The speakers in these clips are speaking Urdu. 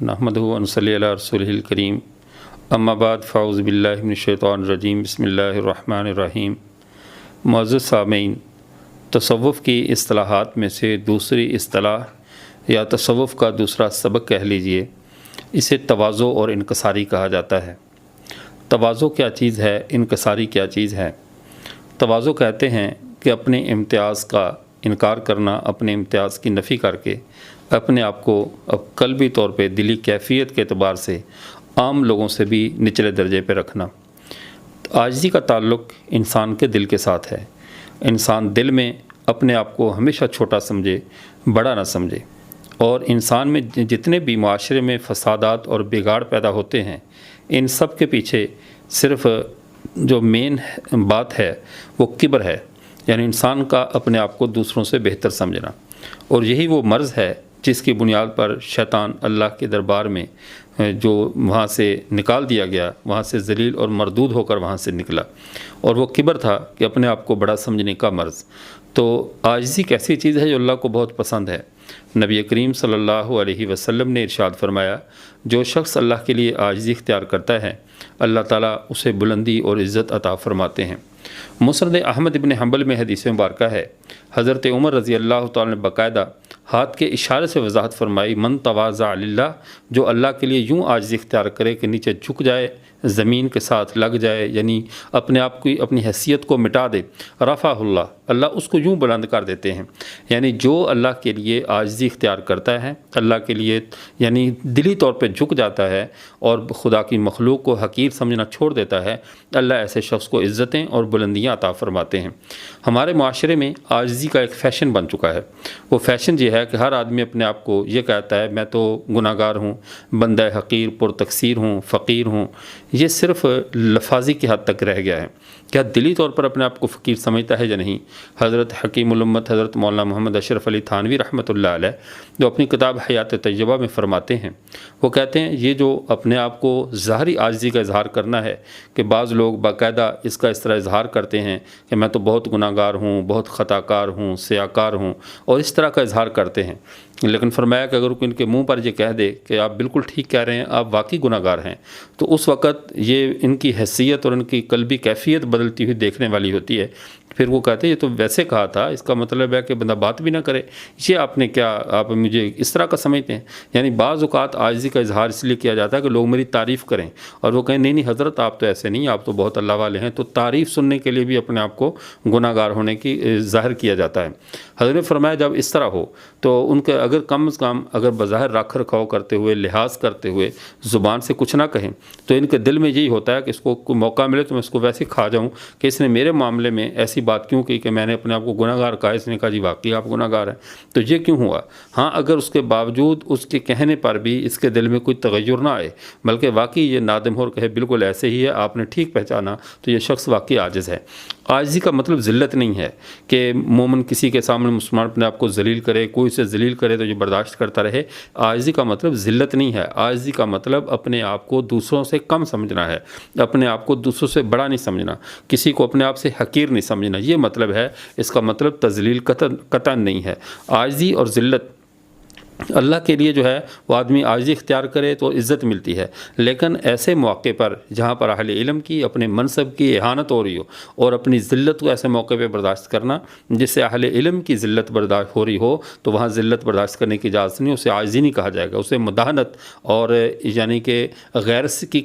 نحمدہ و نصلی علی رسولہ الکریم اما بعد فاعوذ باللہ من الشیطان الرجیم بسم اللہ الرحمن الرحیم۔ معزز سامعین، تصوف کی اصطلاحات میں سے دوسری اصطلاح یا تصوف کا دوسرا سبق کہہ لیجئے، اسے تواضع اور انکساری کہا جاتا ہے۔ تواضع کیا چیز ہے، انکساری کیا چیز ہے؟ تواضع کہتے ہیں کہ اپنے امتیاز کا انکار کرنا، اپنے امتیاز کی نفی کر کے اپنے آپ کو قلبی طور پہ دلی کیفیت کے اعتبار سے عام لوگوں سے بھی نچلے درجے پہ رکھنا۔ عاجزی کا تعلق انسان کے دل کے ساتھ ہے۔ انسان دل میں اپنے آپ کو ہمیشہ چھوٹا سمجھے، بڑا نہ سمجھے، اور انسان میں جتنے بھی معاشرے میں فسادات اور بگاڑ پیدا ہوتے ہیں، ان سب کے پیچھے صرف جو مین بات ہے وہ کبر ہے، یعنی انسان کا اپنے آپ کو دوسروں سے بہتر سمجھنا، اور یہی وہ مرض ہے جس کی بنیاد پر شیطان اللہ کے دربار میں جو وہاں سے نکال دیا گیا، وہاں سے ذلیل اور مردود ہو کر وہاں سے نکلا، اور وہ کبر تھا کہ اپنے آپ کو بڑا سمجھنے کا مرض۔ تو عاجزی ایک ایسی چیز ہے جو اللہ کو بہت پسند ہے۔ نبی کریم صلی اللہ علیہ وسلم نے ارشاد فرمایا، جو شخص اللہ کے لیے عاجزی اختیار کرتا ہے، اللہ تعالیٰ اسے بلندی اور عزت عطا فرماتے ہیں۔ مسند احمد ابن حنبل میں حدیث مبارکہ ہے، حضرت عمر رضی اللہ تعالیٰ نے باقاعدہ ہاتھ کے اشارے سے وضاحت فرمائی، من تواضع للہ، جو اللہ کے لیے یوں عاجزی اختیار کرے کہ نیچے جھک جائے، زمین کے ساتھ لگ جائے، یعنی اپنے آپ کی اپنی حیثیت کو مٹا دے، رفعہ اللہ اس کو یوں بلند کر دیتے ہیں۔ یعنی جو اللہ کے لیے عاجزی اختیار کرتا ہے، اللہ کے لیے یعنی دلی طور پہ جھک جاتا ہے اور خدا کی مخلوق کو حقیر سمجھنا چھوڑ دیتا ہے، اللہ ایسے شخص کو عزتیں اور بلندیاں عطا فرماتے ہیں۔ ہمارے معاشرے میں عاجزی کا ایک فیشن بن چکا ہے۔ وہ فیشن یہ ہے کہ ہر آدمی اپنے آپ کو یہ کہتا ہے، میں تو گناہ گار ہوں، بندہ حقیر پر تقصیر ہوں، فقیر ہوں۔ یہ صرف لفاظی کی حد تک رہ گیا ہے۔ کیا دلی طور پر اپنے آپ کو فقیر سمجھتا ہے یا نہیں؟ حضرت حکیم الامت حضرت مولانا محمد اشرف علی تھانوی رحمۃ اللہ علیہ جو اپنی کتاب حیات طیبہ میں فرماتے ہیں، وہ کہتے ہیں یہ جو اپنے آپ کو ظاہری عاجزی کا اظہار کرنا ہے، کہ بعض لوگ باقاعدہ اس کا اس طرح اظہار کرتے ہیں کہ میں تو بہت گناہ گار ہوں، بہت خطا کار ہوں، سیاکار ہوں، اور اس طرح کا اظہار کرتے ہیں۔ لیکن فرمایا کہ اگر ان کے منہ پر یہ کہہ دے کہ آپ بالکل ٹھیک کہہ رہے ہیں، آپ واقعی گناہ گار ہیں، تو اس وقت یہ ان کی حیثیت اور ان کی قلبی کیفیت بدلتی ہوئی دیکھنے والی ہوتی ہے۔ پھر وہ کہتے ہیں یہ تو ویسے کہا تھا، اس کا مطلب ہے کہ بندہ بات بھی نہ کرے، یہ آپ نے کیا، آپ مجھے اس طرح کا سمجھتے ہیں؟ یعنی بعض اوقات عاجزی کا اظہار اس لیے کیا جاتا ہے کہ لوگ میری تعریف کریں، اور وہ کہیں نہیں حضرت آپ تو ایسے نہیں، آپ تو بہت اللہ والے ہیں، تو تعریف سننے کے لیے بھی اپنے آپ کو گناہ گار ہونے کی ظاہر کیا جاتا ہے۔ حضرت نے فرمایا جب اس طرح ہو تو ان کے اگر کم از کم اگر بظاہر رکھ رکھاؤ کرتے ہوئے، لحاظ کرتے ہوئے زبان سے کچھ نہ کہیں، تو ان کے دل میں یہی ہوتا ہے کہ اس کو کوئی موقع ملے تو میں اس کو ویسے کھا جاؤں کہ اس نے میرے معاملے میں ایسی بات کیوں کی کہ میں نے اپنے آپ کو گناہ گار کہا، اس نے کہا جی واقعی آپ گناہ گار ہیں، تو یہ کیوں ہوا؟ ہاں اگر اس کے باوجود اس کے کہنے پر بھی اس کے دل میں کوئی تغیر نہ آئے، بلکہ واقعی یہ نادم ہو اور کہے بالکل ایسے ہی ہے، آپ نے ٹھیک پہچانا، تو یہ شخص واقعی عاجز ہے۔ عاجزی کا مطلب ذلت نہیں ہے کہ مومن کسی کے سامنے مسلمان اپنے آپ کو ذلیل کرے، کوئی اسے ذلیل کرے تو یہ برداشت کرتا رہے۔ عاجزی کا مطلب ذلت نہیں ہے۔ عاجزی کا مطلب اپنے آپ کو دوسروں سے کم سمجھنا ہے، اپنے آپ کو دوسروں سے بڑا نہیں سمجھنا، کسی کو اپنے آپ سے حقیر نہیں سمجھنا، یہ مطلب ہے۔ اس کا مطلب تذلیل قطعاً نہیں ہے۔ عاجزی اور ذلت اللہ کے لیے جو ہے وہ آدمی عاجزی اختیار کرے تو عزت ملتی ہے، لیکن ایسے موقع پر جہاں پر اہل علم کی اپنے منصب کی اہانت ہو رہی ہو، اور اپنی ذلت کو ایسے موقع پہ برداشت کرنا جس سے اہل علم کی ذلت برداشت ہو رہی ہو، تو وہاں ذلت برداشت کرنے کی اجازت نہیں، اسے عاجزی نہیں کہا جائے گا، اسے مداہنت اور یعنی کہ غیرت کی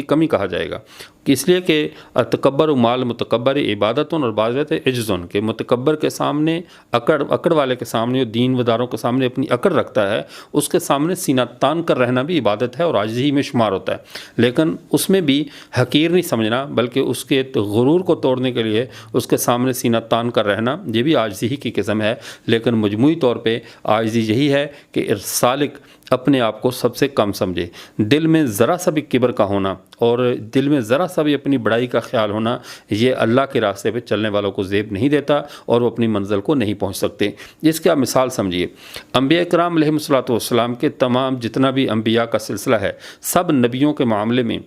کمی کہا جائے گا۔ اس لیے کہ تکبر و مال متکبر عبادتوں اور بعض عجزن، کے متکبر کے سامنے اکڑ والے کے سامنے، دین و داروں کے سامنے اپنی اکڑ رکھتا ہے، اس کے سامنے سینہ تان کر رہنا بھی عبادت ہے اور عاجزی میں شمار ہوتا ہے، لیکن اس میں بھی حقیر نہیں سمجھنا، بلکہ اس کے غرور کو توڑنے کے لیے اس کے سامنے سینہ تان کر رہنا، یہ بھی عاجزی ہی کی قسم ہے۔ لیکن مجموعی طور پہ عاجزی یہی ہے کہ سالک اپنے آپ کو سب سے کم سمجھے، دل میں ذرا سا بھی کبر کا ہونا اور دل میں ذرا سا بھی اپنی بڑائی کا خیال ہونا، یہ اللہ کے راستے پہ چلنے والوں کو زیب نہیں دیتا اور وہ اپنی منزل کو نہیں پہنچ سکتے۔ اس کی آپ مثال سمجھیے، انبیاء کرام علیہ الصلوۃ والسلام کے تمام جتنا بھی انبیاء کا سلسلہ ہے، سب نبیوں کے معاملے میں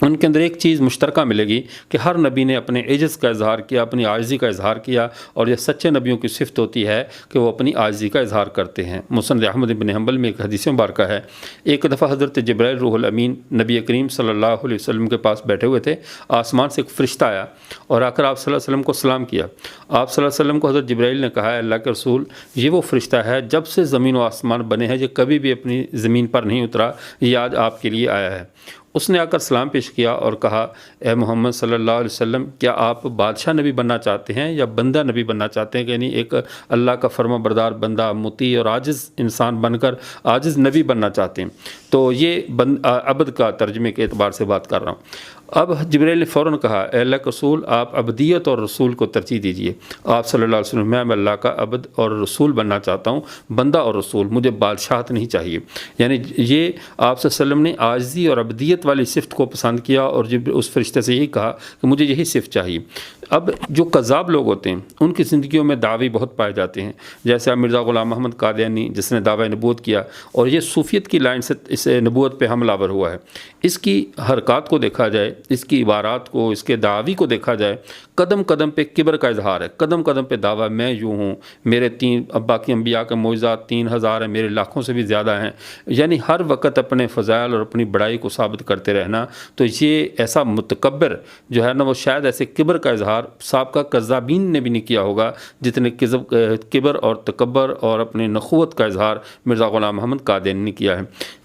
ان کے اندر ایک چیز مشترکہ ملے گی کہ ہر نبی نے اپنے عجز کا اظہار کیا، اپنی عاجزی کا اظہار کیا، اور یہ سچے نبیوں کی صفت ہوتی ہے کہ وہ اپنی عاجزی کا اظہار کرتے ہیں۔ مسند احمد بن حنبل میں ایک حدیث مبارکہ ہے، ایک دفعہ حضرت جبرائیل روح الامین نبی کریم صلی اللہ علیہ وسلم کے پاس بیٹھے ہوئے تھے، آسمان سے ایک فرشتہ آیا اور آ کر آپ صلی اللہ علیہ وسلم کو سلام کیا۔ آپ صلی اللہ علیہ وسلم کو حضرت جبرائیل نے کہا ہے اللہ کے رسول، یہ وہ فرشتہ ہے جب سے زمین و آسمان بنے ہیں یہ کبھی بھی اپنی زمین پر نہیں اترا، یہ آج آپ کے لیے آیا ہے۔ اس نے آ کر سلام پیش کیا اور کہا اے محمد صلی اللہ علیہ وسلم، کیا آپ بادشاہ نبی بننا چاہتے ہیں یا بندہ نبی بننا چاہتے ہیں، یعنی ایک اللہ کا فرما بردار بندہ، مطیع اور عاجز انسان بن کر عاجز نبی بننا چاہتے ہیں؟ تو یہ عبد کا ترجمے کے اعتبار سے بات کر رہا ہوں۔ اب جبرائیل نے فوراً کہا اے اللہ کے رسول، آپ عبدیت اور رسول کو ترجیح دیجیے۔ آپ صلی اللہ علیہ وسلم، میں اللہ کا عبد اور رسول بننا چاہتا ہوں، بندہ اور رسول، مجھے بادشاہت نہیں چاہیے۔ یعنی یہ آپ صلی اللہ علیہ وسلم نے عاجزی اور عبدیت والی صفت کو پسند کیا اور جب اس فرشتے سے یہی کہا کہ مجھے یہی صفت چاہیے۔ اب جو کذاب لوگ ہوتے ہیں ان کی زندگیوں میں دعوی بہت پائے جاتے ہیں، جیسے اب مرزا غلام محمد قادیانی جس نے دعوی نبوت کیا اور یہ صوفیت کی لائن سے اس نبوت پہ حملہ آور ہوا ہے۔ اس کی حرکات کو دیکھا جائے، اس کی عبارات کو، اس کے دعوی کو دیکھا جائے، قدم قدم پہ کبر کا اظہار ہے، قدم قدم پہ دعویٰ میں یوں ہوں، میرے باقی انبیاء کے معجزات 3000 ہیں، میرے لاکھوں سے بھی زیادہ ہیں، یعنی ہر وقت اپنے فضائل اور اپنی بڑائی کو ثابت کرتے رہنا۔ تو یہ ایسا متکبر جو ہے نا، وہ شاید ایسے کبر کا اظہار سابقہ کذابین نے بھی نہیں کیا ہوگا جتنے کبر اور تکبر اور اپنے نخوت کا اظہار مرزا غلام محمد قادیانی نے کیا ہے۔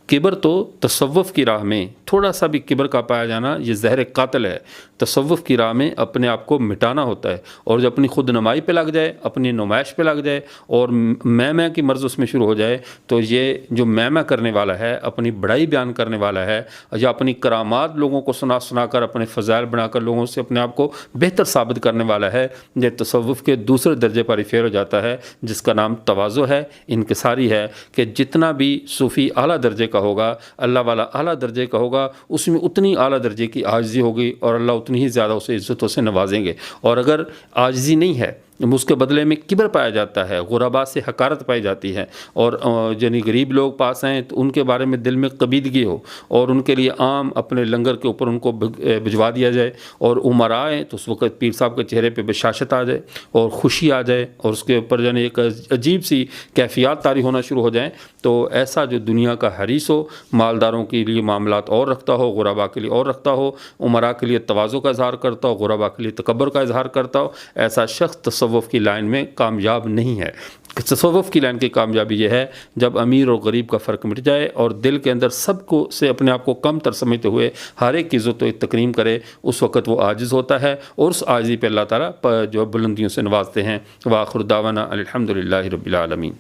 کبر تو تصوف کی راہ میں تھوڑا سا بھی کبر کا پایا جانا یہ زہر قاتل ہے۔ تصوف کی راہ میں اپنے آپ کو مٹانا ہوتا ہے، اور جو اپنی خود نمائی پہ لگ جائے، اپنی نمائش پہ لگ جائے اور میں کی مرض اس میں شروع ہو جائے، تو یہ جو میں کرنے والا ہے، اپنی بڑائی بیان کرنے والا ہے، یا اپنی کرامات لوگوں کو سنا کر اپنے فضائل بنا کر لوگوں سے اپنے آپ کو بہتر ثابت کرنے والا ہے، یہ تصوف کے دوسرے درجے پر ریفر ہو جاتا ہے، جس کا نام تواضع ہے، انکساری ہے، کہ جتنا بھی صوفی اعلیٰ درجے کا ہوگا، اللہ والا اعلیٰ درجے کا ہوگا، اس میں اتنی اعلیٰ درجے کی عاجزی ہوگی اور اللہ اتنی ہی زیادہ اسے عزتوں سے نوازیں گے۔ اور اگر عاجزی نہیں ہے، اس کے بدلے میں کبر پایا جاتا ہے، غربا سے حقارت پائی جاتی ہے، اور یعنی غریب لوگ پاس ہیں تو ان کے بارے میں دل میں قبیدگی ہو اور ان کے لیے عام اپنے لنگر کے اوپر ان کو بھجوا دیا جائے، اور عمرا آئے تو اس وقت پیر صاحب کے چہرے پہ بشاشت آ جائے اور خوشی آ جائے، اور اس کے اوپر یعنی ایک عجیب سی کیفیات طاری ہونا شروع ہو جائیں، تو ایسا جو دنیا کا حریص ہو، مالداروں کے لیے معاملات اور رکھتا ہو، غربا کے لیے اور رکھتا ہو، عمرا کے لیے تواضع کا اظہار کرتا ہو، غربا کے لیے تکبر کا اظہار کرتا ہو، ایسا شخص تصوف کی لائن میں کامیاب نہیں ہے۔ تصوف کی لائن کی کامیابی یہ ہے جب امیر اور غریب کا فرق مٹ جائے اور دل کے اندر سب کو سے اپنے آپ کو کم تر سمجھتے ہوئے ہر ایک کی عزت و تکریم کرے، اس وقت وہ عاجز ہوتا ہے، اور اس عاجزی پہ اللہ تعالیٰ جو بلندیوں سے نوازتے ہیں۔ وآخر دعوانا الحمدللہ رب العالمین۔